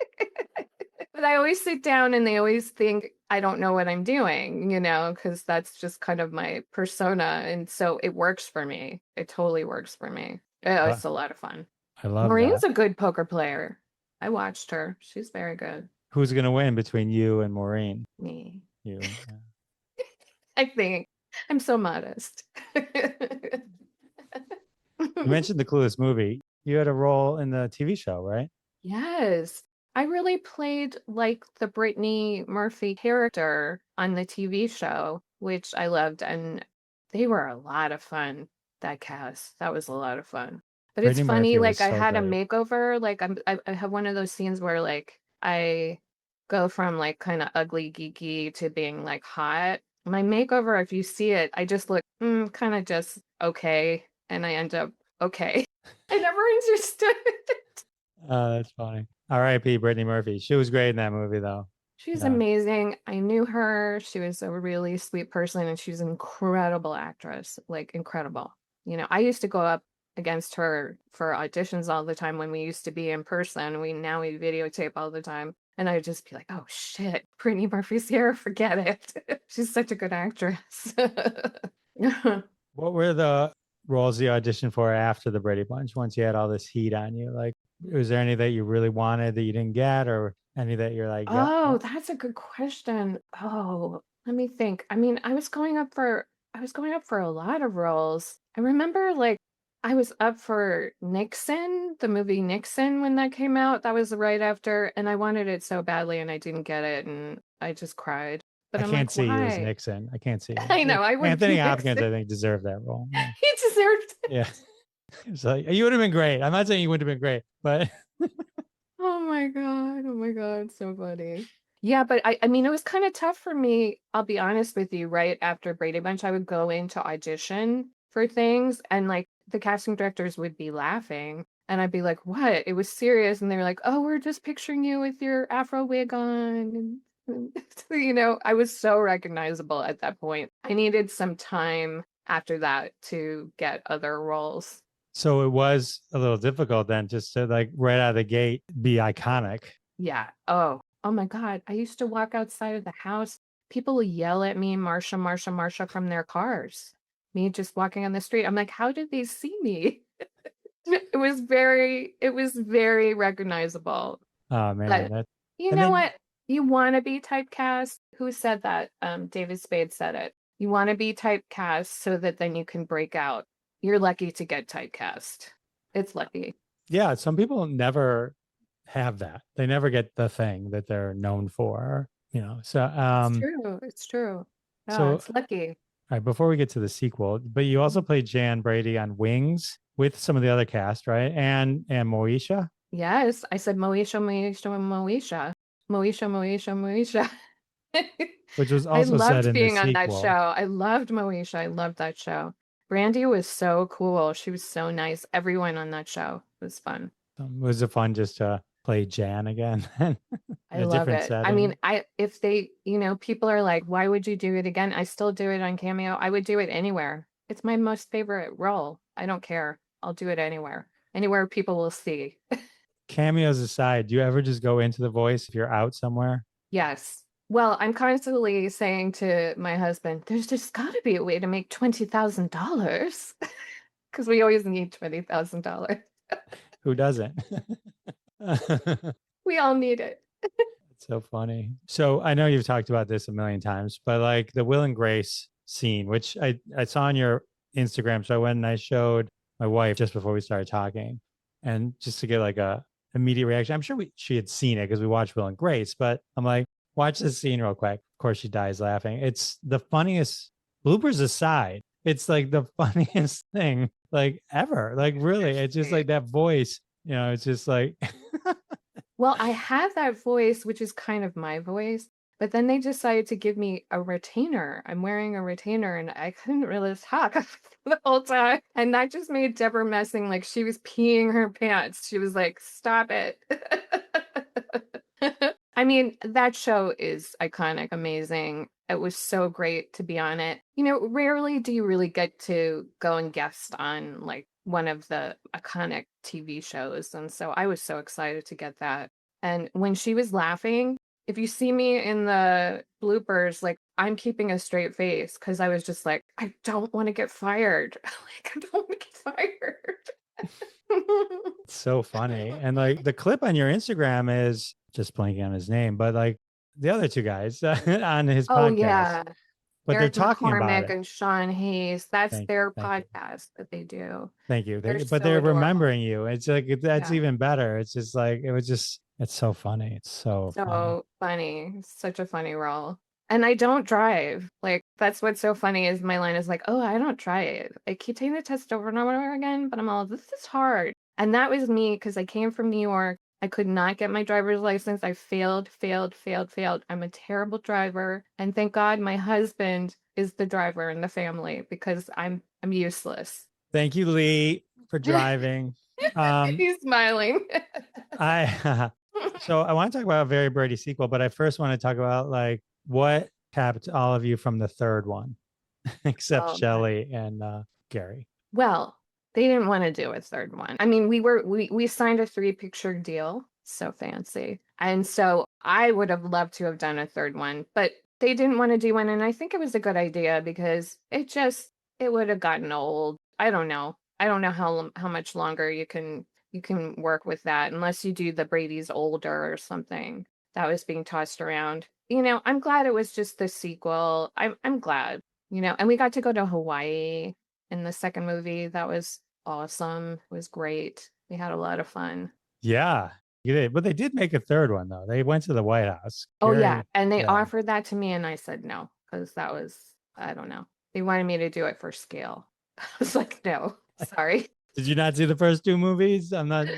But I always sit down and they always think I don't know what I'm doing, because that's just kind of my persona. And so it works for me. It totally works for me. Oh, it's a lot of fun. I love Maureen's that. a good poker player. I watched her. She's very good. Who's going to win between you and Maureen? Me. You. I think. I'm so modest. You mentioned the Clueless movie. you had a role in the TV show, right? Yes. I really played like the Brittany Murphy character on the TV show, which I loved. And they were a lot of fun, that cast. That was a lot of fun. But it's Brittany funny, Murphy was like I so had a great. makeover. Like I have one of those scenes where like I go from like kind of ugly geeky to being like hot. My makeover, if you see it, I just look kind of just okay. And I end up okay. I never understood. That's funny. R.I.P. Brittany Murphy. She was great in that movie, though. She's Yeah. amazing. I knew her. She was a really sweet person and she's an incredible actress, like incredible. You know, I used to go up against her for auditions all the time when we used to be in person. We videotape all the time. And I'd just be like, oh shit, Brittany Murphy's here, forget it. She's such a good actress. What were the roles you auditioned for after the Brady Bunch once you had all this heat on you? Like, was there any that you really wanted that you didn't get, or any that you're like, yep? Oh, that's a good question. Oh, let me think. I mean, I was going up for a lot of roles. I remember like I was up for Nixon, the movie Nixon when that came out. That was right after, and I wanted it so badly and I didn't get it and I just cried. But I I'm can't like, see you as why? Nixon. I can't see you. I know, I would Anthony be Hopkins, Nixon. I think, deserved that role. Yeah. He deserved it. Yeah. So you would have been great. I'm not saying you wouldn't have been great, but Oh my God. Oh my God. So funny. Yeah, but I mean, it was kind of tough for me. I'll be honest with you, right after Brady Bunch, I would go in to audition for things and like the casting directors would be laughing. And I'd be like, what? It was serious. And they're like, oh, we're just picturing you with your afro wig on. You know, I was so recognizable at that point. I needed some time after that to get other roles. so it was a little difficult then just to like right out of the gate be iconic. Yeah. Oh my God. I used to walk outside of the house. People would yell at me, Marcia, Marcia, Marcia from their cars. Me just walking on the street. I'm like, how did they see me? It was very recognizable. Oh man, But that you and know then what? You want to be typecast? Who said that? David Spade said it. You want to be typecast so that then you can break out. You're lucky to get typecast. It's lucky. yeah, some people never have that. They never get the thing that they're known for, you know. So It's true. It's true. Yeah, so it's lucky. all right, before we get to the sequel, but you also played Jan Brady on Wings with some of the other cast, right? And Moesha, Yes, I said Moesha, Moesha, Moesha, Moesha, Moesha, Moesha. which was I also said loved in the being on that show. sequel. I loved Moesha. I loved that show. Brandy was so cool. She was so nice. Everyone on that show was fun. Was it fun just to play Jan again in I a love different it. I mean, setting? if they, you know, people are like, why would you do it again? I still do it on Cameo. I would do it anywhere. It's my most favorite role. I don't care. I'll do it anywhere. Anywhere people will see. Cameos aside, do you ever just go into the voice if you're out somewhere? Yes. Well, I'm constantly saying to my husband, there's just got to be a way to make $20,000 because we always need $20,000. Who doesn't? We all need it. It's so funny. So I know you've talked about this a million times, but like the Will and Grace scene, which I saw on your Instagram. So I went and I showed my wife just before we started talking, and just to get like a immediate reaction. I'm sure she had seen it because we watched Will and Grace, but I'm like, watch this scene real quick. Of course, she dies laughing. It's the funniest. Bloopers aside, it's like the funniest thing like ever. Like really, it's just like that voice. You know, it's just like Well, I have that voice, which is kind of my voice, but then they decided to give me a retainer. I'm wearing a retainer and I couldn't really talk the whole time. And that just made Debra Messing like she was peeing her pants. She was like, stop it. I mean, that show is iconic, amazing. It was so great to be on it. You know, rarely do you really get to go and guest on like one of the iconic TV shows. And so I was so excited to get that. And when she was laughing, if you see me in the bloopers, like I'm keeping a straight face because I was just like, I don't want to get fired. Like, I don't want to get fired. it's so funny. And like the clip on your Instagram is just blanking on his name, but like the other two guys on his Oh, podcast. yeah. but they're Eric talking about McCormick it. and Sean Hayes. That's their Thank you. podcast that they do. Thank you. They're But so they're adorable. remembering you. It's like, that's Yeah. even better. It's just like, it's so funny. It's so funny. So funny. Such a funny role. And I don't drive. Like, that's what's so funny is my line is like, oh, I don't drive. I keep taking the test over and over again, but I'm all, this is hard. And that was me because I came from New York. I could not get my driver's license. I failed. I'm a terrible driver. And thank God my husband is the driver in the family because I'm useless. Thank you, Lee, for driving. He's smiling. So I want to talk about a Very Brady sequel, but I first want to talk about like what kept all of you from the third one, except Shelley and Gary. Well, they didn't want to do a third one. I mean, we signed a 3-picture deal, so fancy. And so I would have loved to have done a third one, but they didn't want to do one. And I think it was a good idea because it would have gotten old. I don't know. I don't know how much longer you can work with that unless you do the Brady's older or something that was being tossed around. I'm glad it was just the sequel. I'm glad, and we got to go to Hawaii in the second movie. That was awesome. It was great. We had a lot of fun. Yeah, you did. But they did make a third one though. They went to the White House. Oh yeah. And they offered that to me and I said no, because that was, I don't know. They wanted me to do it for scale. I was like, no, sorry. Did you not see the first 2 movies? I'm not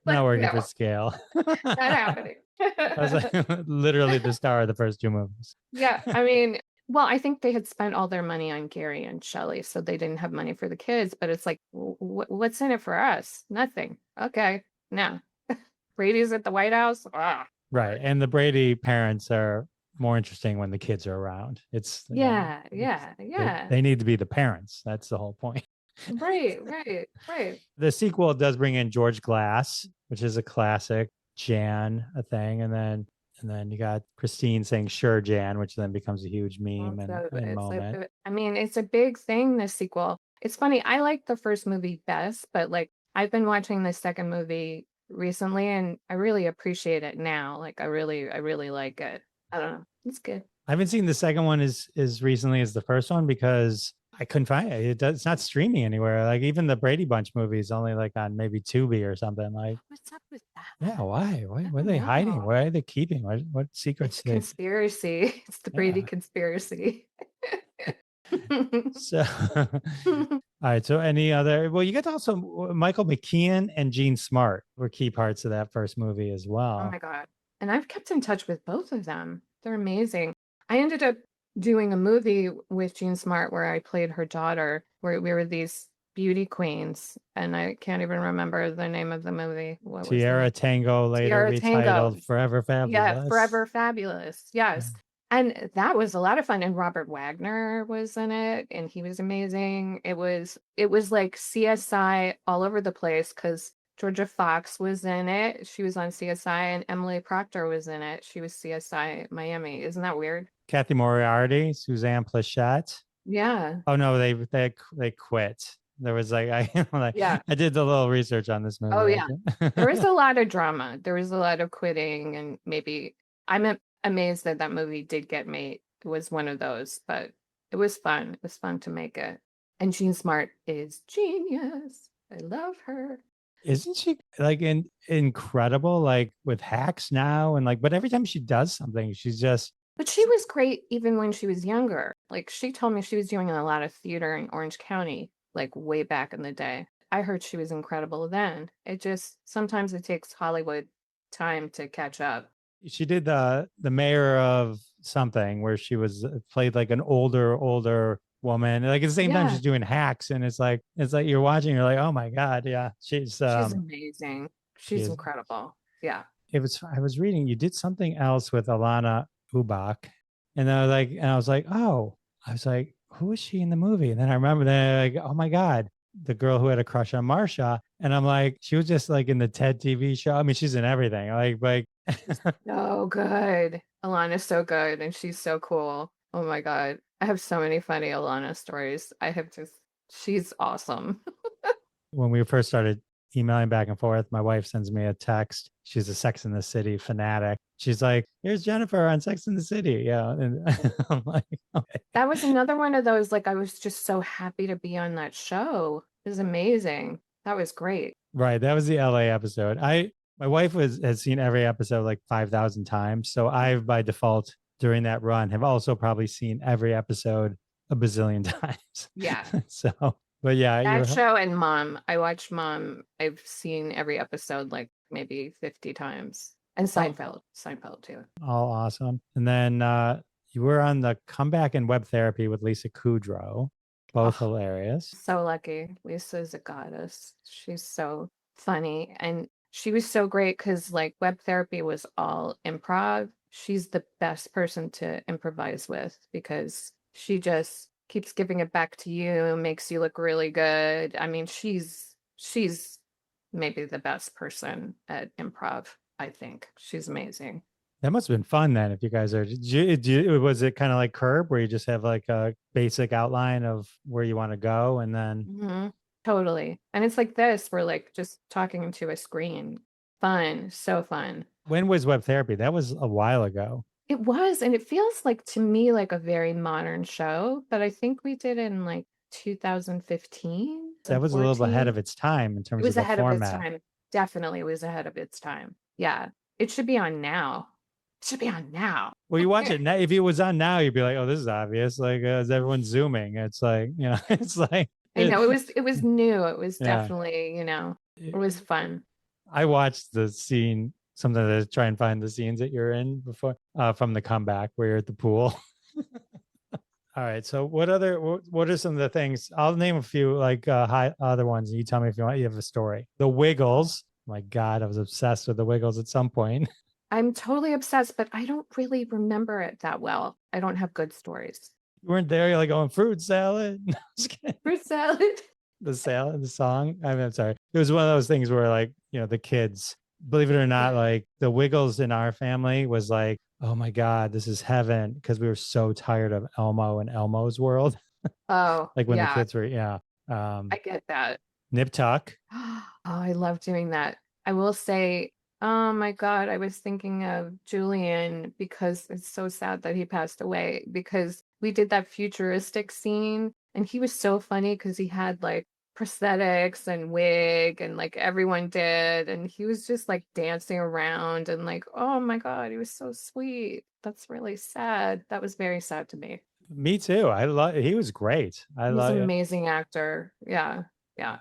not working for scale. Not happening. I was like literally the star of the first 2 movies. Yeah, I mean, well, I think they had spent all their money on Gary and Shelley, so they didn't have money for the kids. But it's like, what's in it for us? Nothing. Okay, no. Brady's at the White House. Ah. Right, and the Brady parents are more interesting when the kids are around. It's yeah. They need to be the parents. That's the whole point. Right. The sequel does bring in George Glass, which is a classic. Jan, a thing, and then you got Christine saying "Sure, Jan," which then becomes a huge meme and moment. I mean, it's a big thing. This sequel. It's funny. I like the first movie best, but like I've been watching the second movie recently, and I really appreciate it now. Like I really like it. I don't know. It's good. I haven't seen the second one as recently as the first one because I couldn't find it. It's not streaming anywhere. Like even the Brady Bunch movie is only like on maybe Tubi or something. Like what's up with that? Yeah, why? What are they hiding? Why are they keeping? What secrets? It's conspiracy. It's the Brady conspiracy. So, all right. So, any other? Well, you got also Michael McKean and Gene Smart were key parts of that first movie as well. Oh my God! And I've kept in touch with both of them. They're amazing. I ended up doing a movie with Gene Smart where I played her daughter, where we were these beauty queens, and I can't even remember the name of the movie. What Tierra Tango, later retitled Forever Fabulous. Yeah, Forever Fabulous. Yes. Yeah. And that was a lot of fun. And Robert Wagner was in it, and he was amazing. It was like CSI all over the place because Georgia Fox was in it. She was on CSI, and Emily Proctor was in it. She was CSI Miami. Isn't that weird? Kathy Moriarty, Suzanne Plachette. Yeah. Oh no, they quit. There was like I did the little research on this movie. Oh yeah. There was a lot of drama. There was a lot of quitting, and maybe I'm amazed that movie did get made. It was one of those, but it was fun. It was fun to make it. And Jean Smart is genius. I love her. Isn't she like incredible? Like with Hacks now, and like, but every time she does something, she's just. But she was great even when she was younger. Like she told me she was doing a lot of theater in Orange County, like way back in the day. I heard she was incredible then. It just sometimes it takes Hollywood time to catch up. She did the mayor of something where she was played like an older woman. Like at the same time she's doing Hacks, and it's like you're watching, you're like, oh my God, yeah, she's amazing. She's incredible. Yeah. I was reading you did something else with Alana Ubach, and I was like, who is she in the movie? And then I remember that, like, oh my God, the girl who had a crush on Marcia. And I'm like, she was just like in the TED TV show. I mean, she's in everything. Like so good. Alana's so good, and she's so cool. Oh my God. I have so many funny Alana stories. She's awesome. When we first started emailing back and forth. My wife sends me a text. She's a Sex in the City fanatic. She's like, here's Jennifer on Sex in the City. Yeah. And I'm like, okay. That was another one of those, like, I was just so happy to be on that show. It was amazing. That was great. Right. That was the LA episode. My wife has seen every episode like 5,000 times. So I've by default during that run have also probably seen every episode a bazillion times. Yeah. So, but yeah, That show and Mom. I watched Mom. I've seen every episode like maybe 50 times. And Seinfeld. Seinfeld too. all awesome. And then you were on the Comeback and Web Therapy with Lisa Kudrow. Both hilarious. So lucky. Lisa's a goddess. She's so funny. And she was so great because like Web Therapy was all improv. She's the best person to improvise with because she just keeps giving it back to you, makes you look really good. I mean, she's maybe the best person at improv, I think. She's amazing. That must have been fun then. If you guys are, was it kind of like Curb, where you just have like a basic outline of where you want to go, and then Totally. And it's like this, we're like just talking into a screen. Fun, so fun. When was Web Therapy? That was a while ago. It was, and it feels like to me like a very modern show, but I think we did it in like 2015. That was a little ahead of its time in terms of the format. It was ahead of its time. Definitely, it was ahead of its time. Yeah, it should be on now. It should be on now. Well, you watch it now. If it was on now, you'd be like, "Oh, this is obvious." Like, is everyone zooming? It's like, it's like. I know it was new. It was definitely, it was fun. I watched the scene. Sometimes I try and find the scenes that you're in before from the comeback where you're at the pool. All right. So what are some of the things? I'll name a few like other ones, and you tell me if you have a story. The Wiggles. My God, I was obsessed with the Wiggles at some point. I'm totally obsessed, but I don't really remember it that well. I don't have good stories. You weren't there. You're like going fruit salad. No, fruit salad. The song. I'm sorry. It was one of those things where like, the kids, believe it or not, like the Wiggles in our family was like, oh my God, this is heaven. Because we were so tired of Elmo and Elmo's world. Oh, like when the kids were, I get that. Nip Tuck. Oh, I love doing that. I will say, oh my God, I was thinking of Julian because it's so sad that he passed away because we did that futuristic scene and he was so funny because he had like prosthetics and wig and like everyone did. And he was just like dancing around and like, oh my God, he was so sweet. That's really sad. That was very sad to me. Me too. He was great. He was an amazing actor. Yeah. Yeah.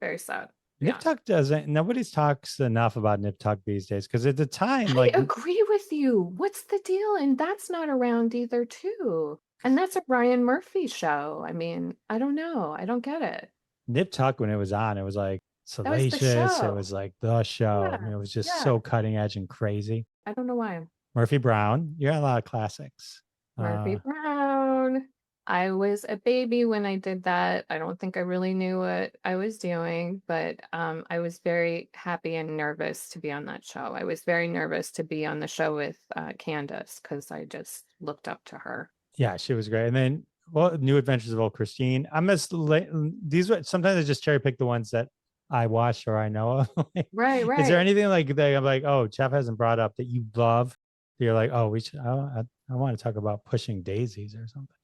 Very sad. Nip Tuck nobody talks enough about Nip Tuck these days because at the time, I agree with you. What's the deal? And that's not around either, too. And that's a Ryan Murphy show. I mean, I don't know. I don't get it. Nip Tuck, when it was on, it was like salacious. It was like the show. Yeah, I mean, it was just so cutting edge and crazy. I don't know why. Murphy Brown. You got a lot of classics. Murphy Brown. I was a baby when I did that. I don't think I really knew what I was doing, but I was very happy and nervous to be on that show. I was very nervous to be on the show with Candace because I just looked up to her. Yeah, she was great. And then, New Adventures of Old Christine. Sometimes I just cherry pick the ones that I watched or I know of. Right. Is there anything like that I'm like, oh, Jeff hasn't brought up that you love? You're like, oh, I want to talk about Pushing Daisies or something.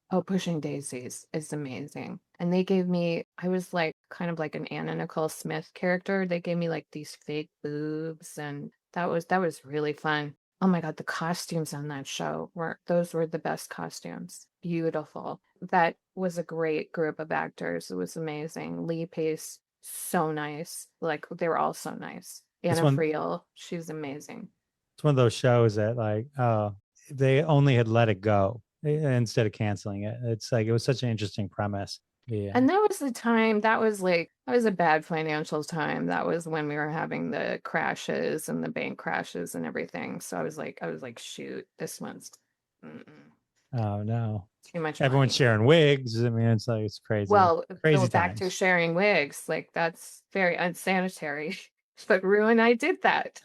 Oh, Pushing Daisies is amazing. And they gave me, I was like kind of like an Anna Nicole Smith character. They gave me like these fake boobs and that was really fun. Oh my God, the costumes on that show were the best costumes. Beautiful. That was a great group of actors. It was amazing. Lee Pace, so nice. Like they were all so nice. Anna Friel, she's amazing. It's one of those shows that like, they only had let it go instead of canceling it. It's like it was such an interesting premise. Yeah. And that was the time that was a bad financial time. That was when we were having the crashes and the bank crashes and everything. So I was like, shoot, this one's oh no. Too much. Everyone's money. Sharing wigs. I mean, it's like it's crazy. Well, crazy go back to sharing wigs. Like that's very unsanitary. But Rue and I did that.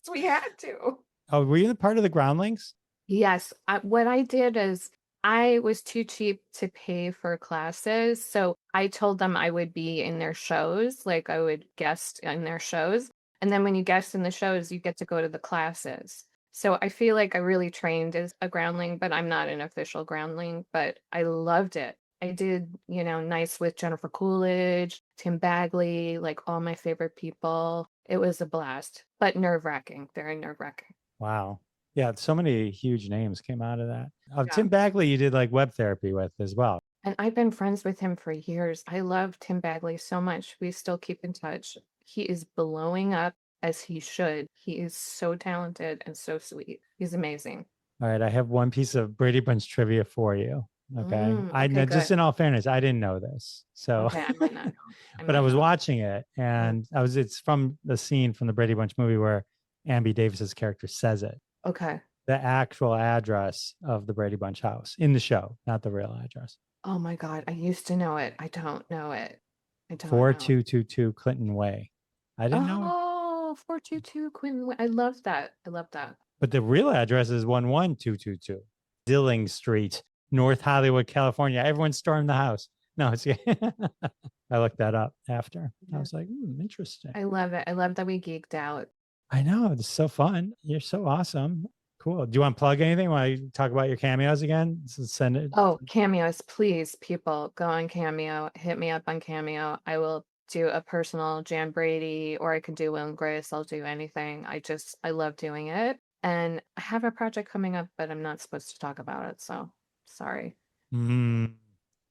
So we had to. Oh, were you the part of the Groundlings? Yes. What I did is I was too cheap to pay for classes. So I told them I would be in their shows, like I would guest in their shows. And then when you guest in the shows, you get to go to the classes. So I feel like I really trained as a groundling, but I'm not an official groundling, but I loved it. I did, nice with Jennifer Coolidge, Tim Bagley, like all my favorite people. It was a blast, but nerve-wracking, very nerve-wracking. Wow. Yeah, so many huge names came out of that. Yeah. Tim Bagley, you did like web therapy with as well. And I've been friends with him for years. I love Tim Bagley so much. We still keep in touch. He is blowing up as he should. He is so talented and so sweet. He's amazing. All right, I have one piece of Brady Bunch trivia for you. Okay. I know, just in all fairness, I didn't know this. So, okay, I might not know. But I was watching it, and it's from the scene from the Brady Bunch movie where Ambi Davis's character says it. Okay. The actual address of the Brady Bunch house in the show, not the real address. Oh my God. I used to know it. I don't know it. 4222 Clinton Way. I didn't know it. Oh, 422 Clinton Way. I love that. I love that. But the real address is 11222 Dilling Street, North Hollywood, California. Everyone stormed the house. No, it's I looked that up after. I was like, interesting. I love it. I love that we geeked out. I know. It's so fun. You're so awesome. Cool. Do you want to plug anything? Want to talk about your cameos again? Send it. Oh, cameos, please, people, go on Cameo. Hit me up on Cameo. I will do a personal Jan Brady, or I can do Will and Grace. I'll do anything. I love doing it. And I have a project coming up, but I'm not supposed to talk about it. So sorry.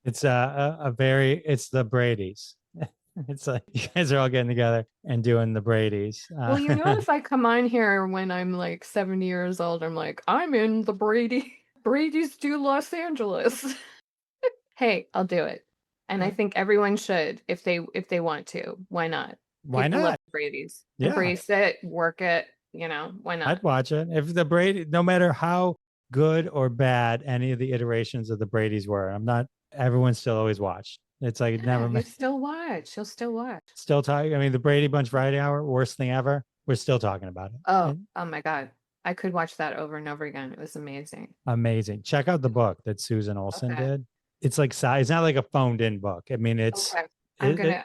It's it's the Bradys. It's like you guys are all getting together and doing the Bradys. Well, if I come on here when I'm like 70 years old, I'm like, I'm in the Brady's do Los Angeles. Hey, I'll do it. And I think everyone should if they want to. Why not? Why not? Love the Brady's. Yeah. Embrace it, work it, why not? I'd watch it. If the Brady, no matter how good or bad any of the iterations of the Bradys were, everyone still always watched. It's like never. You'll still watch. Still talking. I mean, the Brady Bunch Friday Hour, worst thing ever. We're still talking about it. Oh my God. I could watch that over and over again. It was amazing. Amazing. Check out the book that Susan Olsen did. It's like it's not like a phoned in book. I mean, it's. Okay.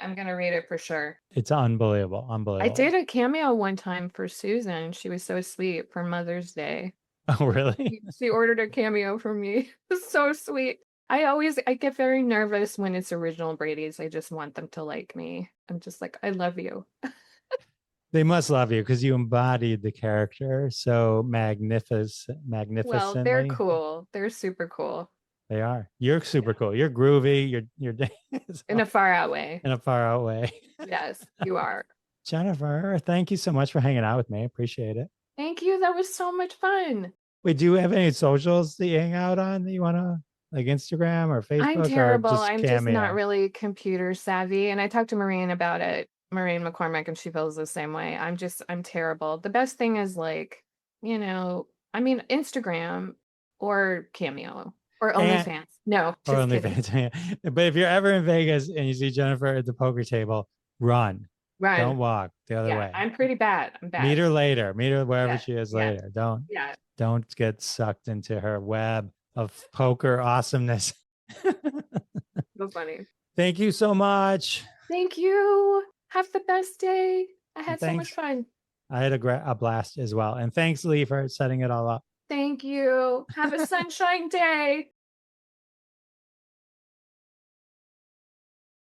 I'm gonna read it for sure. It's unbelievable. I did a cameo one time for Susan. She was so sweet for Mother's Day. Oh, really? She ordered a cameo from me. It was so sweet. I get very nervous when it's original Brady's. I just want them to like me. I'm just like, I love you. They must love you because you embodied the character so magnificently. Well, they're cool. They're super cool. They are. You're super cool. You're groovy. You're in a far out way. In a far out way. Yes, you are. Jennifer, thank you so much for hanging out with me. I appreciate it. Thank you. That was so much fun. Wait, do you have any socials that you hang out on that you want to, like Instagram or Facebook? I'm terrible. Or I'm just not really computer savvy. And I talked to Maureen about it, Maureen McCormick, and she feels the same way. I'm terrible. The best thing is Instagram or Cameo. Or OnlyFans. No, just OnlyFans. But if you're ever in Vegas and you see Jennifer at the poker table, run. Don't walk the other way. I'm pretty bad. I'm bad. Meet her later. Meet her wherever she is later. Don't get sucked into her web of poker awesomeness. So funny. Thank you so much. Thank you. Have the best day. I had so much fun. I had a blast as well. And thanks, Lee, for setting it all up. Thank you. Have a sunshine day.